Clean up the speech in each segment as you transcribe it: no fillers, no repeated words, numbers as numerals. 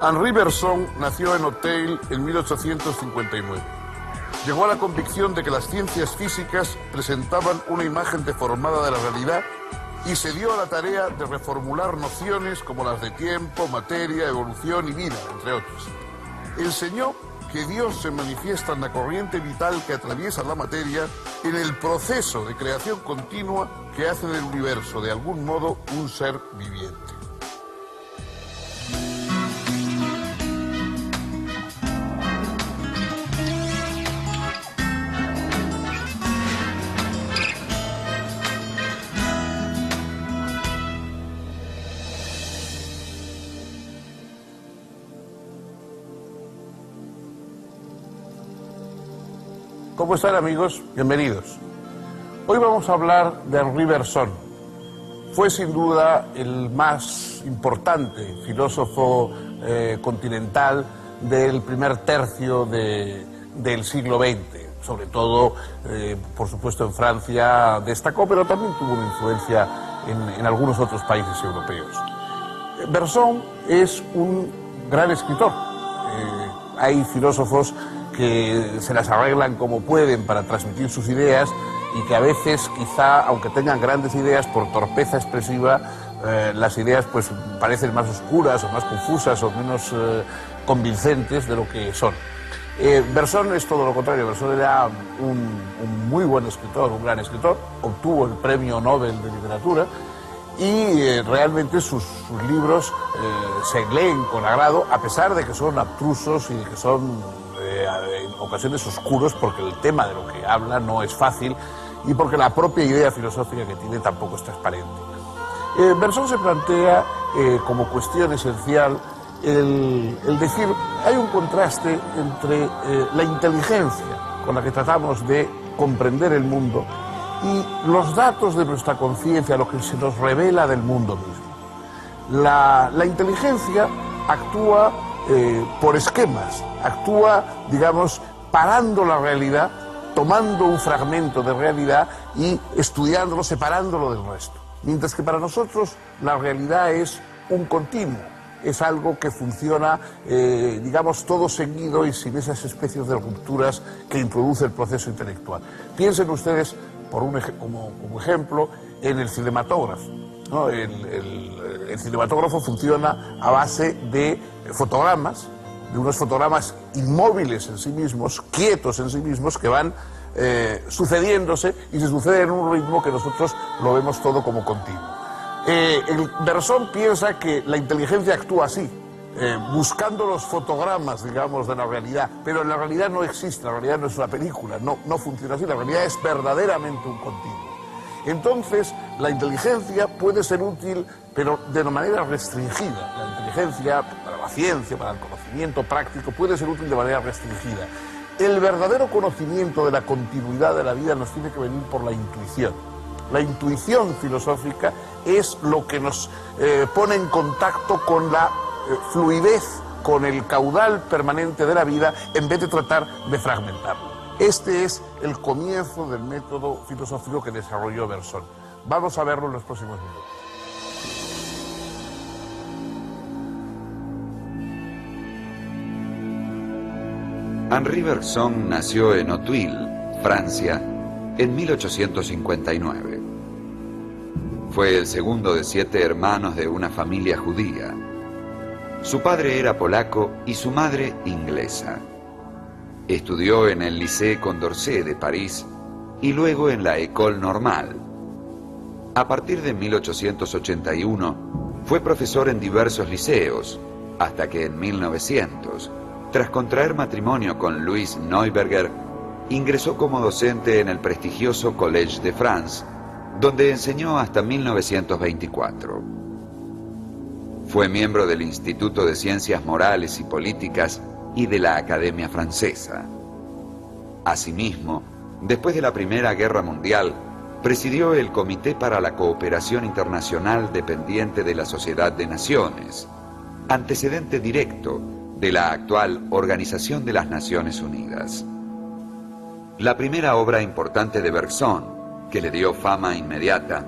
Henri Bergson nació en Auteuil en 1859. Llegó a la convicción de que las ciencias físicas presentaban una imagen deformada de la realidad y se dio a la tarea de reformular nociones como las de tiempo, materia, evolución y vida, entre otras. Enseñó que Dios se manifiesta en la corriente vital que atraviesa la materia en el proceso de creación continua que hace del universo, de algún modo, un ser viviente. ¿Cómo están, amigos? Bienvenidos. Hoy vamos a hablar de Henri Bergson. Fue sin duda el más importante filósofo continental del primer tercio del siglo XX. Sobre todo, por supuesto, en Francia destacó, pero también tuvo una influencia en algunos otros países europeos. Bergson es un gran escritor. Hay filósofos que se las arreglan como pueden para transmitir sus ideas y que a veces, quizá, aunque tengan grandes ideas, por torpeza expresiva, las ideas pues parecen más oscuras o más confusas o menos convincentes de lo que son. Bergson es todo lo contrario. Bergson era un muy buen escritor, un gran escritor, obtuvo el Premio Nobel de Literatura y realmente sus libros se leen con agrado, a pesar de que son abstrusos y de que son en ocasiones oscuros, porque el tema de lo que habla no es fácil y porque la propia idea filosófica que tiene tampoco es transparente. Bergson se plantea como cuestión esencial el decir, hay un contraste entre la inteligencia con la que tratamos de comprender el mundo y los datos de nuestra conciencia, lo que se nos revela del mundo mismo. La inteligencia actúa por esquemas, actúa, digamos, parando la realidad, tomando un fragmento de realidad y estudiándolo, separándolo del resto. Mientras que para nosotros la realidad es un continuo, es algo que funciona, digamos, todo seguido y sin esas especies de rupturas que introduce el proceso intelectual. Piensen ustedes, como ejemplo, en el cinematógrafo, ¿no? El cinematógrafo funciona a base de fotogramas, de unos fotogramas inmóviles en sí mismos, quietos en sí mismos, que van sucediéndose y se sucede en un ritmo que nosotros lo vemos todo como continuo. Bergson piensa que la inteligencia actúa así, buscando los fotogramas, digamos, de la realidad, pero la realidad no existe, la realidad no es una película, no funciona así, la realidad es verdaderamente un continuo. Entonces, la inteligencia puede ser útil, pero de una manera restringida. La inteligencia para la ciencia, para el conocimiento práctico, puede ser útil de manera restringida. El verdadero conocimiento de la continuidad de la vida nos tiene que venir por la intuición. La intuición filosófica es lo que nos pone en contacto con la fluidez, con el caudal permanente de la vida, en vez de tratar de fragmentarlo. Este es el comienzo del método filosófico que desarrolló Bergson. Vamos a verlo en los próximos minutos. Henri Bergson nació en Auteuil, Francia, en 1859. Fue el segundo de 7 hermanos de una familia judía. Su padre era polaco y su madre inglesa. Estudió en el Lycée Condorcet de París y luego en la École Normale. A partir de 1881 fue profesor en diversos liceos, hasta que en 1900, tras contraer matrimonio con Louise Neuberger, ingresó como docente en el prestigioso Collège de France, donde enseñó hasta 1924. Fue miembro del Instituto de Ciencias Morales y Políticas y de la Academia Francesa. Asimismo, después de la Primera Guerra Mundial, presidió el Comité para la Cooperación Internacional dependiente de la Sociedad de Naciones, antecedente directo de la actual Organización de las Naciones Unidas. La primera obra importante de Bergson, que le dio fama inmediata,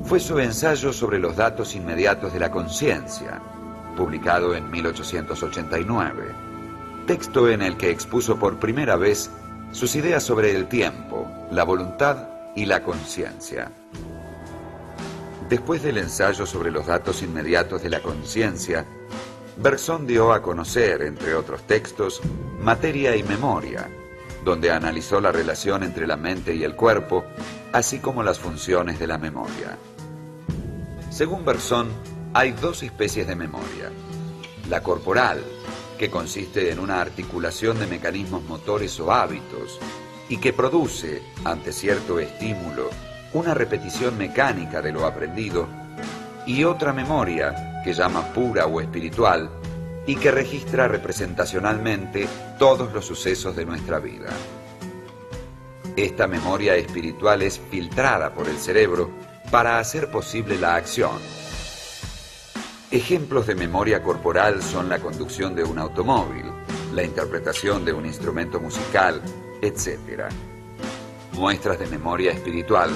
fue su ensayo sobre los datos inmediatos de la conciencia, publicado en 1889, texto en el que expuso por primera vez sus ideas sobre el tiempo, la voluntad y la conciencia. Después del ensayo sobre los datos inmediatos de la conciencia, Bergson dio a conocer, entre otros textos, Materia y Memoria, donde analizó la relación entre la mente y el cuerpo, así como las funciones de la memoria. Según Bergson, hay dos especies de memoria: la corporal, que consiste en una articulación de mecanismos motores o hábitos, y que produce, ante cierto estímulo, una repetición mecánica de lo aprendido, y otra memoria, que llama pura o espiritual, y que registra representacionalmente todos los sucesos de nuestra vida. Esta memoria espiritual es filtrada por el cerebro para hacer posible la acción. Ejemplos de memoria corporal son la conducción de un automóvil, la interpretación de un instrumento musical, etc. Muestras de memoria espiritual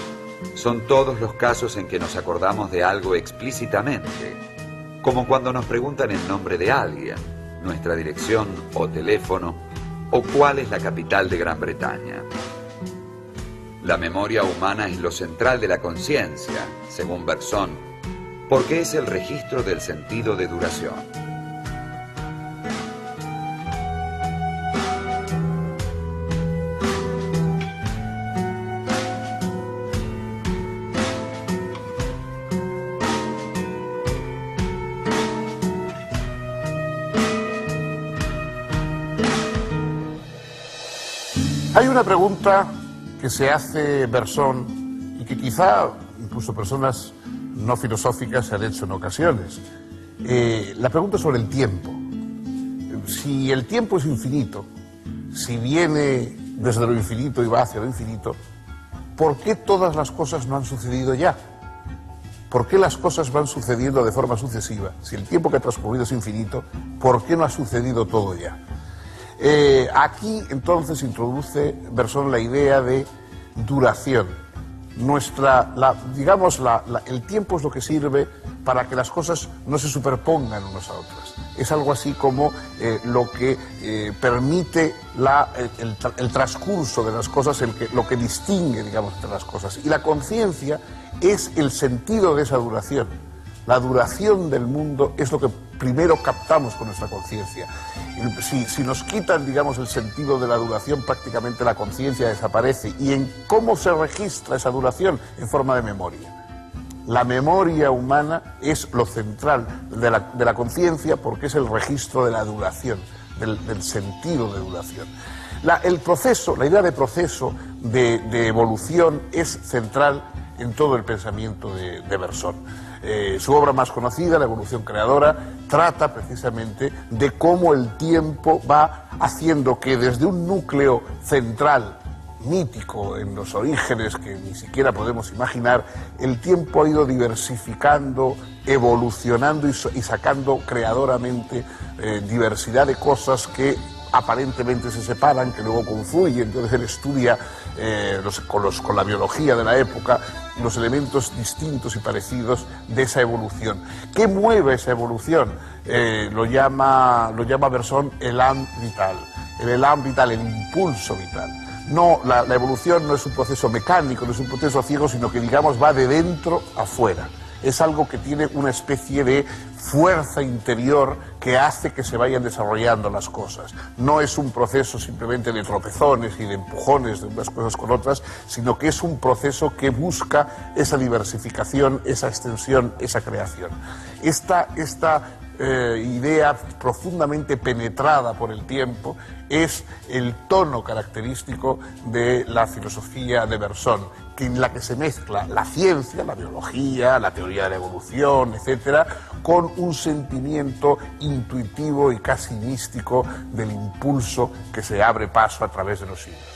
son todos los casos en que nos acordamos de algo explícitamente, como cuando nos preguntan el nombre de alguien, nuestra dirección o teléfono, o cuál es la capital de Gran Bretaña. La memoria humana es lo central de la conciencia, según Bergson, porque es el registro del sentido de duración. Hay una pregunta que se hace Bergson y que quizá incluso personas no filosóficas se han hecho en ocasiones. La pregunta sobre el tiempo. Si el tiempo es infinito, si viene desde lo infinito y va hacia lo infinito, ¿por qué todas las cosas no han sucedido ya? ¿Por qué las cosas van sucediendo de forma sucesiva? Si el tiempo que ha transcurrido es infinito, ¿por qué no ha sucedido todo ya? Aquí entonces introduce Bergson la idea de duración. El tiempo es lo que sirve para que las cosas no se superpongan unas a otras. Es algo así como lo que permite el transcurso de las cosas, lo que distingue, digamos, entre las cosas. Y la conciencia es el sentido de esa duración. La duración del mundo es lo que primero captamos con nuestra conciencia. Si nos quitan, digamos, el sentido de la duración, prácticamente la conciencia desaparece. ¿Y en cómo se registra esa duración? En forma de memoria. La memoria humana es lo central de la conciencia porque es el registro de la duración, del sentido de duración. La idea de proceso, de evolución, es central en todo el pensamiento de Bergson. Su obra más conocida, La evolución creadora, trata precisamente de cómo el tiempo va haciendo que desde un núcleo central, mítico, en los orígenes que ni siquiera podemos imaginar, el tiempo ha ido diversificando, evolucionando y sacando creadoramente diversidad de cosas que aparentemente se separan, que luego confluyen. Entonces él estudia con la biología de la época los elementos distintos y parecidos de esa evolución. ¿Qué mueve esa evolución? Lo llama Bergson élan vital. El élan vital, el impulso vital. No, la evolución no es un proceso mecánico, no es un proceso ciego, sino que, digamos, va de dentro a fuera. Es algo que tiene una especie de fuerza interior que hace que se vayan desarrollando las cosas. No es un proceso simplemente de tropezones y de empujones de unas cosas con otras, sino que es un proceso que busca esa diversificación, esa extensión, esa creación. Esta idea profundamente penetrada por el tiempo es el tono característico de la filosofía de Bergson, en la que se mezcla la ciencia, la biología, la teoría de la evolución, etcétera, con un sentimiento intuitivo y casi místico del impulso que se abre paso a través de los siglos.